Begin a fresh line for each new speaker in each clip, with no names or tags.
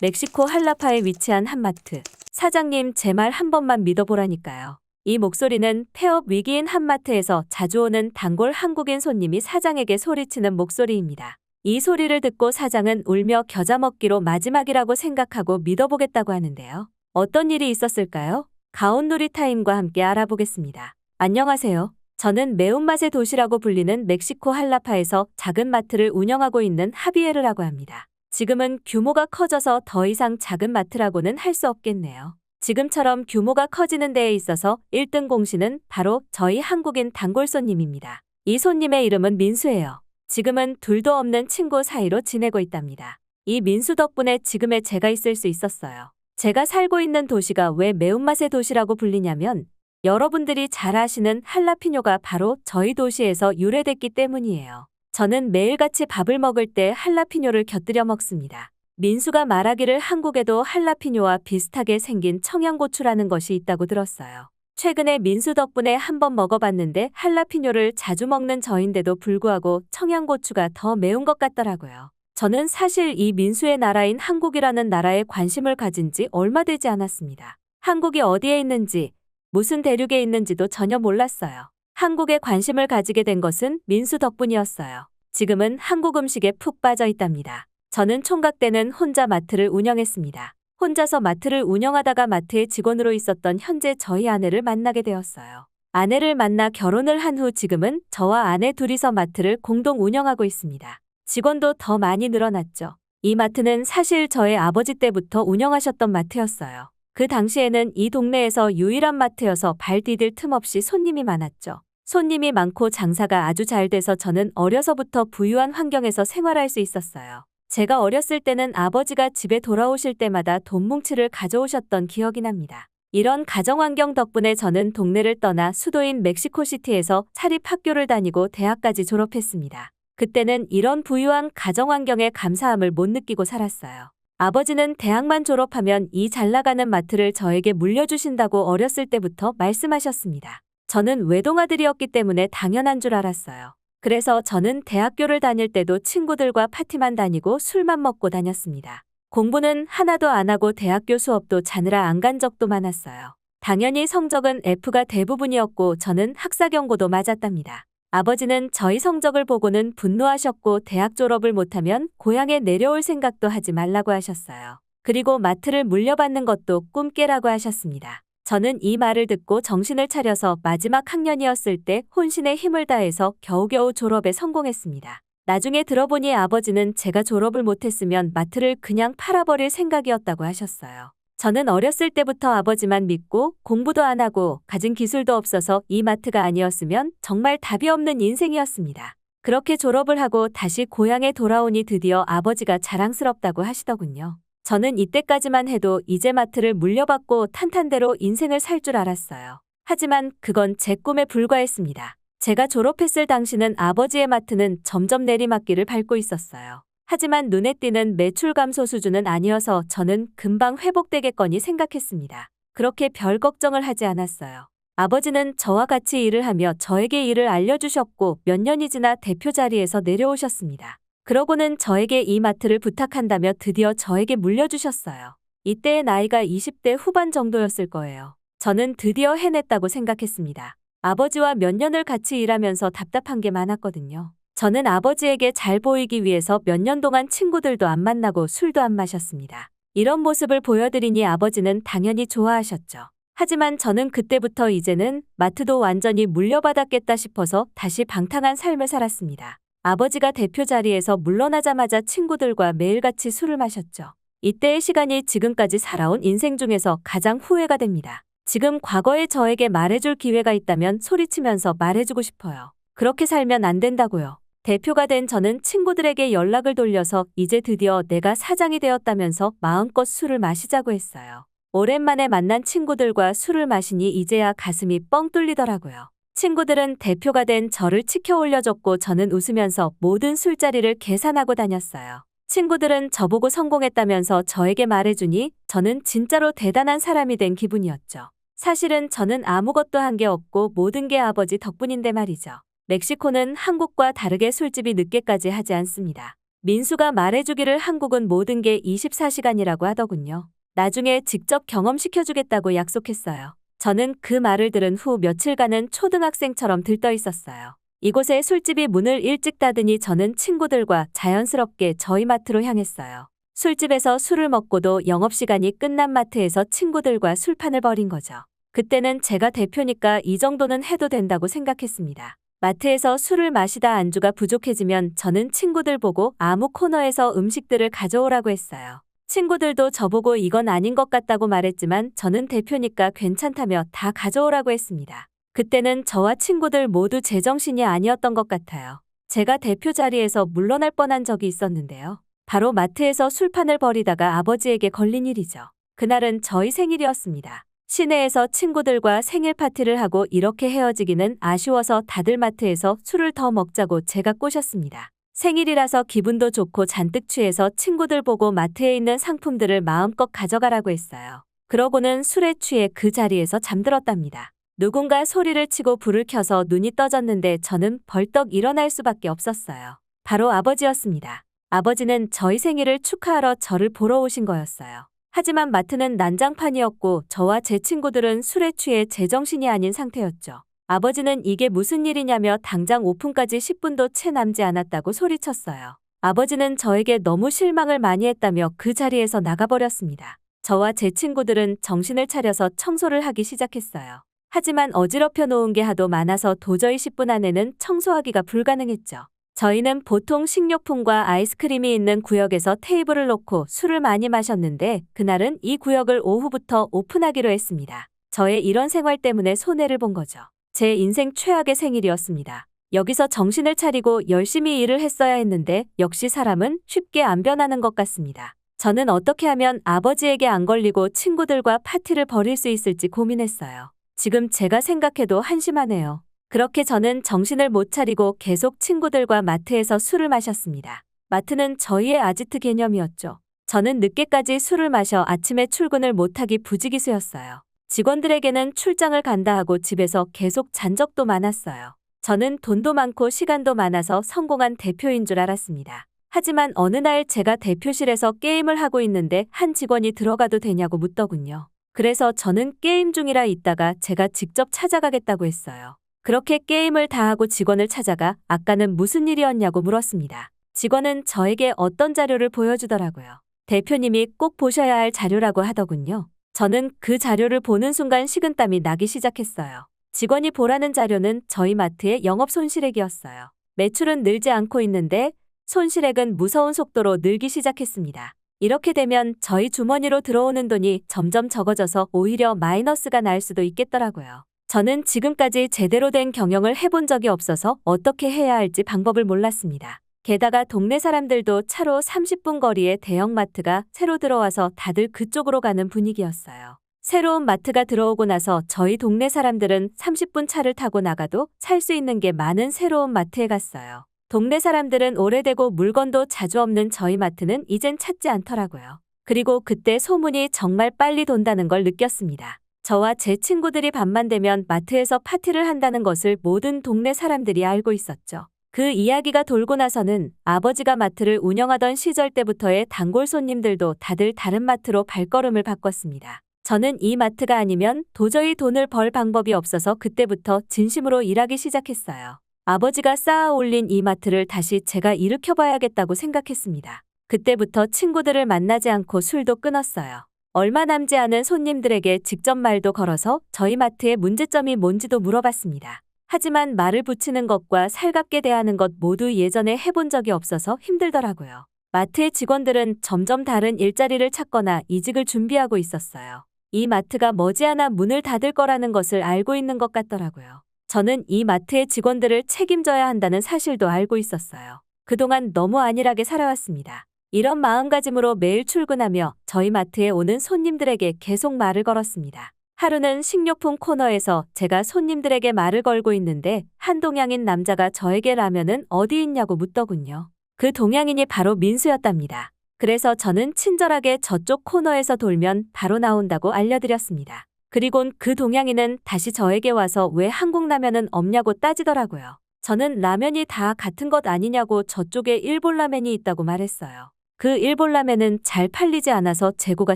멕시코 할라파에 위치한 한마트. 사장님, 제 말 한 번만 믿어보라니까요. 이 목소리는 폐업 위기인 한마트에서 자주 오는 단골 한국인 손님이 사장에게 소리치는 목소리입니다. 이 소리를 듣고 사장은 울며 겨자 먹기로 마지막이라고 생각하고 믿어보겠다고 하는데요. 어떤 일이 있었을까요? 가온누리 타임과 함께 알아보겠습니다. 안녕하세요. 저는 매운맛의 도시라고 불리는 멕시코 할라파에서 작은 마트를 운영하고 있는 하비에르라고 합니다. 지금은 규모가 커져서 더 이상 작은 마트라고는 할 수 없겠네요. 지금처럼 규모가 커지는 데에 있어서 1등 공신은 바로 저희 한국인 단골 손님입니다. 이 손님의 이름은 민수예요. 지금은 둘도 없는 친구 사이로 지내고 있답니다. 이 민수 덕분에 지금의 제가 있을 수 있었어요. 제가 살고 있는 도시가 왜 매운맛의 도시라고 불리냐면 여러분들이 잘 아시는 할라피뇨가 바로 저희 도시에서 유래됐기 때문이에요. 저는 매일같이 밥을 먹을 때 할라피뇨를 곁들여 먹습니다. 민수가 말하기를 한국에도 할라피뇨와 비슷하게 생긴 청양고추라는 것이 있다고 들었어요. 최근에 민수 덕분에 한번 먹어봤는데 할라피뇨를 자주 먹는 저인데도 불구하고 청양고추가 더 매운 것 같더라고요. 저는 사실 이 민수의 나라인 한국이라는 나라에 관심을 가진 지 얼마 되지 않았습니다. 한국이 어디에 있는지, 무슨 대륙에 있는지도 전혀 몰랐어요. 한국에 관심을 가지게 된 것은 민수 덕분이었어요. 지금은 한국 음식에 푹 빠져 있답니다. 저는 총각 때는 혼자 마트를 운영했습니다. 혼자서 마트를 운영하다가 마트의 직원으로 있었던 현재 저희 아내를 만나게 되었어요. 아내를 만나 결혼을 한 후 지금은 저와 아내 둘이서 마트를 공동 운영하고 있습니다. 직원도 더 많이 늘어났죠. 이 마트는 사실 저의 아버지 때부터 운영하셨던 마트였어요. 그 당시에는 이 동네에서 유일한 마트여서 발 디딜 틈 없이 손님이 많았죠. 손님이 많고 장사가 아주 잘 돼서 저는 어려서부터 부유한 환경에서 생활할 수 있었어요. 제가 어렸을 때는 아버지가 집에 돌아오실 때마다 돈뭉치를 가져오셨던 기억이 납니다. 이런 가정환경 덕분에 저는 동네를 떠나 수도인 멕시코시티에서 사립학교를 다니고 대학까지 졸업했습니다. 그때는 이런 부유한 가정환경에 감사함을 못 느끼고 살았어요. 아버지는 대학만 졸업하면 이 잘나가는 마트를 저에게 물려주신다고 어렸을 때부터 말씀하셨습니다. 저는 외동아들이었기 때문에 당연한 줄 알았어요. 그래서 저는 대학교를 다닐 때도 친구들과 파티만 다니고 술만 먹고 다녔습니다. 공부는 하나도 안 하고 대학교 수업도 자느라 안 간 적도 많았어요. 당연히 성적은 F가 대부분이었고 저는 학사 경고도 맞았답니다. 아버지는 저희 성적을 보고는 분노하셨고 대학 졸업을 못하면 고향에 내려올 생각도 하지 말라고 하셨어요. 그리고 마트를 물려받는 것도 꿈 깨라고 하셨습니다. 저는 이 말을 듣고 정신을 차려서 마지막 학년이었을 때 혼신의 힘을 다해서 겨우겨우 졸업에 성공했습니다. 나중에 들어보니 아버지는 제가 졸업을 못했으면 마트를 그냥 팔아버릴 생각이었다고 하셨어요. 저는 어렸을 때부터 아버지만 믿고 공부도 안 하고 가진 기술도 없어서 이 마트가 아니었으면 정말 답이 없는 인생이었습니다. 그렇게 졸업을 하고 다시 고향에 돌아오니 드디어 아버지가 자랑스럽다고 하시더군요. 저는 이때까지만 해도 이제 마트를 물려받고 탄탄대로 인생을 살 줄 알았어요. 하지만 그건 제 꿈에 불과했습니다. 제가 졸업했을 당시는 아버지의 마트는 점점 내리막길을 밟고 있었어요. 하지만 눈에 띄는 매출 감소 수준은 아니어서 저는 금방 회복되겠거니 생각했습니다. 그렇게 별 걱정을 하지 않았어요. 아버지는 저와 같이 일을 하며 저에게 일을 알려주셨고 몇 년이 지나 대표 자리에서 내려오셨습니다. 그러고는 저에게 이 마트를 부탁한다며 드디어 저에게 물려주셨어요. 이때의 나이가 20대 후반 정도였을 거예요. 저는 드디어 해냈다고 생각했습니다. 아버지와 몇 년을 같이 일하면서 답답한 게 많았거든요. 저는 아버지에게 잘 보이기 위해서 몇 년 동안 친구들도 안 만나고 술도 안 마셨습니다. 이런 모습을 보여드리니 아버지는 당연히 좋아하셨죠. 하지만 저는 그때부터 이제는 마트도 완전히 물려받았겠다 싶어서 다시 방탕한 삶을 살았습니다. 아버지가 대표 자리에서 물러나자마자 친구들과 매일같이 술을 마셨죠. 이때의 시간이 지금까지 살아온 인생 중에서 가장 후회가 됩니다. 지금 과거에 저에게 말해줄 기회가 있다면 소리치면서 말해주고 싶어요. 그렇게 살면 안 된다고요. 대표가 된 저는 친구들에게 연락을 돌려서 이제 드디어 내가 사장이 되었다면서 마음껏 술을 마시자고 했어요. 오랜만에 만난 친구들과 술을 마시니 이제야 가슴이 뻥 뚫리더라고요. 친구들은 대표가 된 저를 치켜 올려줬고 저는 웃으면서 모든 술자리를 계산하고 다녔어요. 친구들은 저보고 성공했다면서 저에게 말해주니 저는 진짜로 대단한 사람이 된 기분이었죠. 사실은 저는 아무것도 한 게 없고 모든 게 아버지 덕분인데 말이죠. 멕시코는 한국과 다르게 술집이 늦게까지 하지 않습니다. 민수가 말해주기를 한국은 모든 게 24시간이라고 하더군요. 나중에 직접 경험시켜주겠다고 약속했어요. 저는 그 말을 들은 후 며칠간은 초등학생처럼 들떠 있었어요. 이곳에 술집이 문을 일찍 닫으니 저는 친구들과 자연스럽게 저희 마트로 향했어요. 술집에서 술을 먹고도 영업시간이 끝난 마트에서 친구들과 술판을 벌인 거죠. 그때는 제가 대표니까 이 정도는 해도 된다고 생각했습니다. 마트에서 술을 마시다 안주가 부족해지면 저는 친구들 보고 아무 코너에서 음식들을 가져오라고 했어요. 친구들도 저보고 이건 아닌 것 같다고 말했지만 저는 대표니까 괜찮다며 다 가져오라고 했습니다. 그때는 저와 친구들 모두 제정신이 아니었던 것 같아요. 제가 대표 자리에서 물러날 뻔한 적이 있었는데요. 바로 마트에서 술판을 벌이다가 아버지에게 걸린 일이죠. 그날은 저희 생일이었습니다. 시내에서 친구들과 생일 파티를 하고 이렇게 헤어지기는 아쉬워서 다들 마트에서 술을 더 먹자고 제가 꼬셨습니다. 생일이라서 기분도 좋고 잔뜩 취해서 친구들 보고 마트에 있는 상품들을 마음껏 가져가라고 했어요. 그러고는 술에 취해 그 자리에서 잠들었답니다. 누군가 소리를 치고 불을 켜서 눈이 떠졌는데 저는 벌떡 일어날 수밖에 없었어요. 바로 아버지였습니다. 아버지는 저희 생일을 축하하러 저를 보러 오신 거였어요. 하지만 마트는 난장판이었고 저와 제 친구들은 술에 취해 제정신이 아닌 상태였죠. 아버지는 이게 무슨 일이냐며 당장 오픈까지 10분도 채 남지 않았다고 소리쳤어요. 아버지는 저에게 너무 실망을 많이 했다며 그 자리에서 나가버렸습니다. 저와 제 친구들은 정신을 차려서 청소를 하기 시작했어요. 하지만 어지럽혀 놓은 게 하도 많아서 도저히 10분 안에는 청소하기가 불가능했죠. 저희는 보통 식료품과 아이스크림이 있는 구역에서 테이블을 놓고 술을 많이 마셨는데 그날은 이 구역을 오후부터 오픈하기로 했습니다. 저의 이런 생활 때문에 손해를 본 거죠. 제 인생 최악의 생일이었습니다. 여기서 정신을 차리고 열심히 일을 했어야 했는데 역시 사람은 쉽게 안 변하는 것 같습니다. 저는 어떻게 하면 아버지에게 안 걸리고 친구들과 파티를 벌일 수 있을지 고민했어요. 지금 제가 생각해도 한심하네요. 그렇게 저는 정신을 못 차리고 계속 친구들과 마트에서 술을 마셨습니다. 마트는 저희의 아지트 개념이었죠. 저는 늦게까지 술을 마셔 아침에 출근을 못하기 부지기수였어요. 직원들에게는 출장을 간다 하고 집에서 계속 잔 적도 많았어요. 저는 돈도 많고 시간도 많아서 성공한 대표인 줄 알았습니다. 하지만 어느 날 제가 대표실에서 게임을 하고 있는데 한 직원이 들어가도 되냐고 묻더군요. 그래서 저는 게임 중이라 있다가 제가 직접 찾아가겠다고 했어요. 그렇게 게임을 다 하고 직원을 찾아가 아까는 무슨 일이었냐고 물었습니다. 직원은 저에게 어떤 자료를 보여주더라고요. 대표님이 꼭 보셔야 할 자료라고 하더군요. 저는 그 자료를 보는 순간 식은땀이 나기 시작했어요. 직원이 보라는 자료는 저희 마트의 영업 손실액이었어요. 매출은 늘지 않고 있는데 손실액은 무서운 속도로 늘기 시작했습니다. 이렇게 되면 저희 주머니로 들어오는 돈이 점점 적어져서 오히려 마이너스가 날 수도 있겠더라고요. 저는 지금까지 제대로 된 경영을 해본 적이 없어서 어떻게 해야 할지 방법을 몰랐습니다. 게다가 동네 사람들도 차로 30분 거리에 대형마트가 새로 들어와서 다들 그쪽으로 가는 분위기였어요. 새로운 마트가 들어오고 나서 저희 동네 사람들은 30분 차를 타고 나가도 살 수 있는 게 많은 새로운 마트에 갔어요. 동네 사람들은 오래되고 물건도 자주 없는 저희 마트는 이젠 찾지 않더라고요. 그리고 그때 소문이 정말 빨리 돈다는 걸 느꼈습니다. 저와 제 친구들이 밤만 되면 마트에서 파티를 한다는 것을 모든 동네 사람들이 알고 있었죠. 그 이야기가 돌고 나서는 아버지가 마트를 운영하던 시절 때부터의 단골 손님들도 다들 다른 마트로 발걸음을 바꿨습니다. 저는 이 마트가 아니면 도저히 돈을 벌 방법이 없어서 그때부터 진심으로 일하기 시작했어요. 아버지가 쌓아 올린 이 마트를 다시 제가 일으켜봐야겠다고 생각했습니다. 그때부터 친구들을 만나지 않고 술도 끊었어요. 얼마 남지 않은 손님들에게 직접 말도 걸어서 저희 마트의 문제점이 뭔지도 물어봤습니다. 하지만 말을 붙이는 것과 살갑게 대하는 것 모두 예전에 해본 적이 없어서 힘들더라고요. 마트의 직원들은 점점 다른 일자리를 찾거나 이직을 준비하고 있었어요. 이 마트가 머지않아 문을 닫을 거라는 것을 알고 있는 것 같더라고요. 저는 이 마트의 직원들을 책임져야 한다는 사실도 알고 있었어요. 그동안 너무 안일하게 살아왔습니다. 이런 마음가짐으로 매일 출근하며 저희 마트에 오는 손님들에게 계속 말을 걸었습니다. 하루는 식료품 코너에서 제가 손님들에게 말을 걸고 있는데 한 동양인 남자가 저에게 라면은 어디 있냐고 묻더군요. 그 동양인이 바로 민수였답니다. 그래서 저는 친절하게 저쪽 코너에서 돌면 바로 나온다고 알려드렸습니다. 그리곤 그 동양인은 다시 저에게 와서 왜 한국 라면은 없냐고 따지더라고요. 저는 라면이 다 같은 것 아니냐고 저쪽에 일본 라면이 있다고 말했어요. 그 일본 라면은 잘 팔리지 않아서 재고가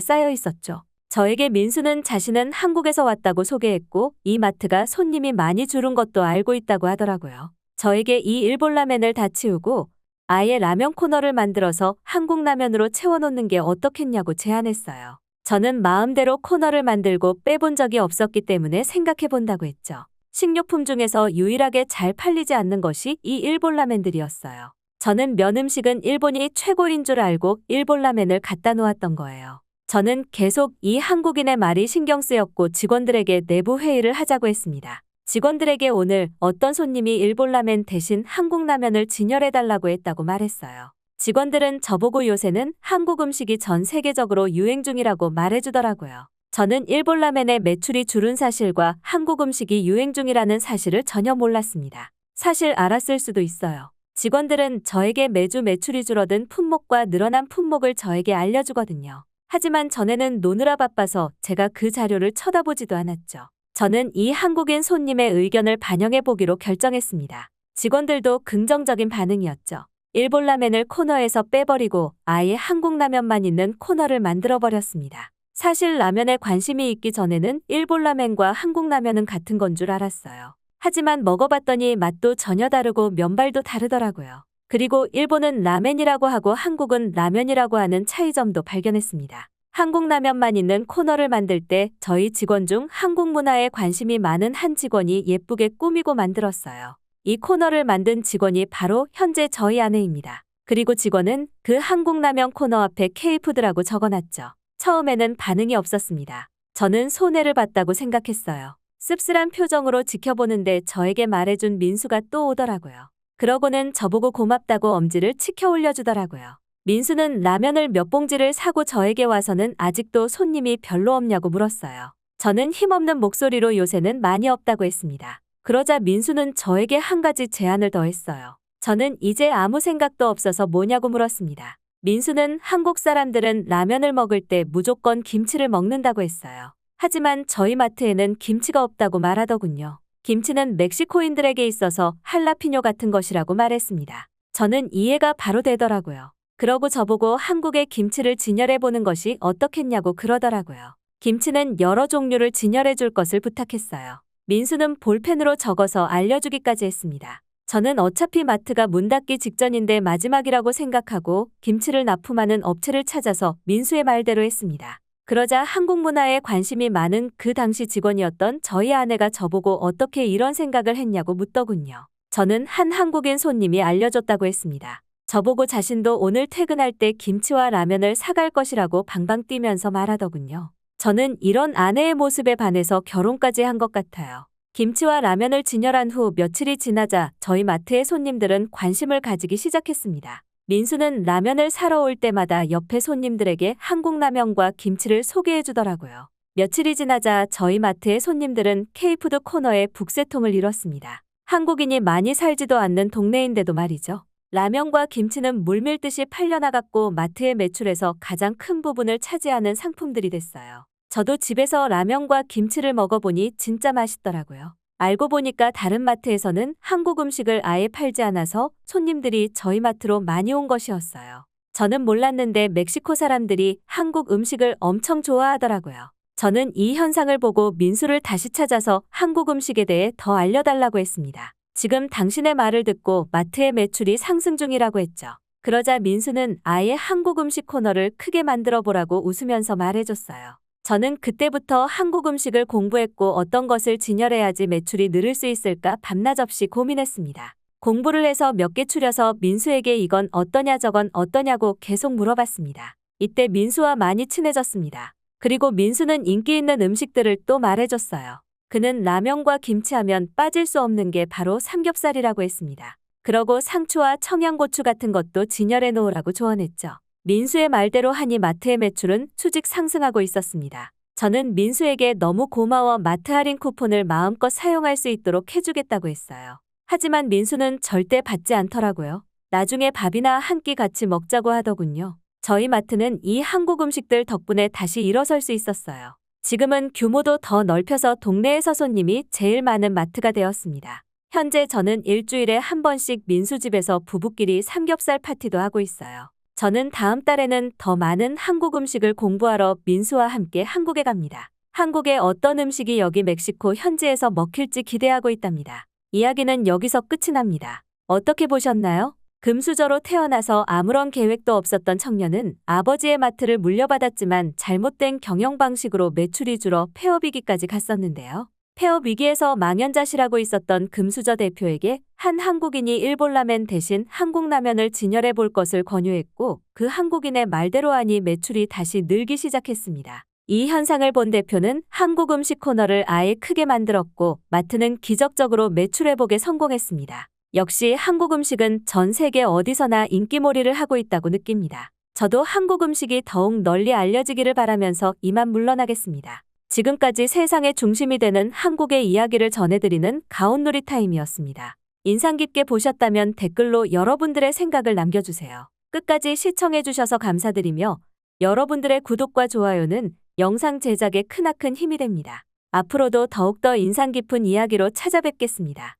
쌓여 있었죠. 저에게 민수는 자신은 한국에서 왔다고 소개했고 이 마트가 손님이 많이 줄은 것도 알고 있다고 하더라고요. 저에게 이 일본 라면을 다 치우고 아예 라면 코너를 만들어서 한국 라면으로 채워놓는 게 어떻겠냐고 제안했어요. 저는 마음대로 코너를 만들고 빼본 적이 없었기 때문에 생각해본다고 했죠. 식료품 중에서 유일하게 잘 팔리지 않는 것이 이 일본 라면들이었어요. 저는 면 음식은 일본이 최고인 줄 알고 일본 라면을 갖다 놓았던 거예요. 저는 계속 이 한국인의 말이 신경 쓰였고 직원들에게 내부 회의를 하자고 했습니다. 직원들에게 오늘 어떤 손님이 일본 라면 대신 한국 라면을 진열해달라고 했다고 말했어요. 직원들은 저보고 요새는 한국 음식이 전 세계적으로 유행 중이라고 말해주더라고요. 저는 일본 라면의 매출이 줄은 사실과 한국 음식이 유행 중이라는 사실을 전혀 몰랐습니다. 사실 알았을 수도 있어요. 직원들은 저에게 매주 매출이 줄어든 품목과 늘어난 품목을 저에게 알려주거든요. 하지만 전에는 노느라 바빠서 제가 그 자료를 쳐다보지도 않았죠. 저는 이 한국인 손님의 의견을 반영해 보기로 결정했습니다. 직원들도 긍정적인 반응이었죠. 일본 라면을 코너에서 빼버리고 아예 한국 라면만 있는 코너를 만들어버렸습니다. 사실 라면에 관심이 있기 전에는 일본 라면과 한국 라면은 같은 건 줄 알았어요. 하지만 먹어봤더니 맛도 전혀 다르고 면발도 다르더라고요. 그리고 일본은 라멘이라고 하고 한국은 라면이라고 하는 차이점도 발견했습니다. 한국 라면만 있는 코너를 만들 때 저희 직원 중 한국 문화에 관심이 많은 한 직원이 예쁘게 꾸미고 만들었어요. 이 코너를 만든 직원이 바로 현재 저희 아내입니다. 그리고 직원은 그 한국 라면 코너 앞에 K푸드라고 적어놨죠. 처음에는 반응이 없었습니다. 저는 손해를 봤다고 생각했어요. 씁쓸한 표정으로 지켜보는데 저에게 말해준 민수가 또 오더라고요. 그러고는 저보고 고맙다고 엄지를 치켜 올려주더라고요. 민수는 라면을 몇 봉지를 사고 저에게 와서는 아직도 손님이 별로 없냐고 물었어요. 저는 힘없는 목소리로 요새는 많이 없다고 했습니다. 그러자 민수는 저에게 한 가지 제안을 더했어요. 저는 이제 아무 생각도 없어서 뭐냐고 물었습니다. 민수는 한국 사람들은 라면을 먹을 때 무조건 김치를 먹는다고 했어요. 하지만 저희 마트에는 김치가 없다고 말하더군요. 김치는 멕시코인들에게 있어서 할라피뇨 같은 것이라고 말했습니다. 저는 이해가 바로 되더라고요. 그러고 저보고 한국의 김치를 진열해보는 것이 어떻겠냐고 그러더라고요. 김치는 여러 종류를 진열해줄 것을 부탁했어요. 민수는 볼펜으로 적어서 알려주기까지 했습니다. 저는 어차피 마트가 문 닫기 직전인데 마지막이라고 생각하고 김치를 납품하는 업체를 찾아서 민수의 말대로 했습니다. 그러자 한국 문화에 관심이 많은 그 당시 직원이었던 저희 아내가 저보고 어떻게 이런 생각을 했냐고 묻더군요. 저는 한 한국인 손님이 알려줬다고 했습니다. 저보고 자신도 오늘 퇴근할 때 김치와 라면을 사갈 것이라고 방방 뛰면서 말하더군요. 저는 이런 아내의 모습에 반해서 결혼까지 한 것 같아요. 김치와 라면을 진열한 후 며칠이 지나자 저희 마트의 손님들은 관심을 가지기 시작했습니다. 민수는 라면을 사러 올 때마다 옆에 손님들에게 한국 라면과 김치를 소개해 주더라고요. 며칠이 지나자 저희 마트의 손님들은 K푸드 코너에 북새통을 이뤘습니다. 한국인이 많이 살지도 않는 동네인데도 말이죠. 라면과 김치는 물밀듯이 팔려나갔고 마트의 매출에서 가장 큰 부분을 차지하는 상품들이 됐어요. 저도 집에서 라면과 김치를 먹어보니 진짜 맛있더라고요. 알고 보니까 다른 마트에서는 한국 음식을 아예 팔지 않아서 손님들이 저희 마트로 많이 온 것이었어요. 저는 몰랐는데 멕시코 사람들이 한국 음식을 엄청 좋아하더라고요. 저는 이 현상을 보고 민수를 다시 찾아서 한국 음식에 대해 더 알려달라고 했습니다. 지금 당신의 말을 듣고 마트의 매출이 상승 중이라고 했죠. 그러자 민수는 아예 한국 음식 코너를 크게 만들어 보라고 웃으면서 말해줬어요. 저는 그때부터 한국 음식을 공부했고 어떤 것을 진열해야지 매출이 늘을 수 있을까 밤낮 없이 고민했습니다. 공부를 해서 몇 개 추려서 민수에게 이건 어떠냐 저건 어떠냐고 계속 물어봤습니다. 이때 민수와 많이 친해졌습니다. 그리고 민수는 인기 있는 음식들을 또 말해줬어요. 그는 라면과 김치하면 빠질 수 없는 게 바로 삼겹살이라고 했습니다. 그러고 상추와 청양고추 같은 것도 진열해 놓으라고 조언했죠. 민수의 말대로 하니 마트의 매출은 수직 상승하고 있었습니다. 저는 민수에게 너무 고마워 마트 할인 쿠폰을 마음껏 사용할 수 있도록 해주겠다고 했어요. 하지만 민수는 절대 받지 않더라고요. 나중에 밥이나 한 끼 같이 먹자고 하더군요. 저희 마트는 이 한국 음식들 덕분에 다시 일어설 수 있었어요. 지금은 규모도 더 넓혀서 동네에서 손님이 제일 많은 마트가 되었습니다. 현재 저는 일주일에 한 번씩 민수집에서 부부끼리 삼겹살 파티도 하고 있어요. 저는 다음 달에는 더 많은 한국 음식을 공부하러 민수와 함께 한국에 갑니다. 한국의 어떤 음식이 여기 멕시코 현지에서 먹힐지 기대하고 있답니다. 이야기는 여기서 끝이 납니다. 어떻게 보셨나요? 금수저로 태어나서 아무런 계획도 없었던 청년은 아버지의 마트를 물려받았지만 잘못된 경영 방식으로 매출이 줄어 폐업위기까지 갔었는데요. 폐업 위기에서 망연자실하고 있었던 금수저 대표에게 한 한국인이 일본라멘 대신 한국라면을 진열해 볼 것을 권유했고 그 한국인의 말대로 하니 매출이 다시 늘기 시작했습니다. 이 현상을 본 대표는 한국 음식 코너를 아예 크게 만들었고 마트는 기적적으로 매출 회복에 성공했습니다. 역시 한국 음식은 전 세계 어디서나 인기몰이를 하고 있다고 느낍니다. 저도 한국 음식이 더욱 널리 알려지기를 바라면서 이만 물러나겠습니다. 지금까지 세상의 중심이 되는 한국의 이야기를 전해드리는 가온누리 타임이었습니다. 인상 깊게 보셨다면 댓글로 여러분들의 생각을 남겨주세요. 끝까지 시청해주셔서 감사드리며 여러분들의 구독과 좋아요는 영상 제작에 크나큰 힘이 됩니다. 앞으로도 더욱더 인상 깊은 이야기로 찾아뵙겠습니다.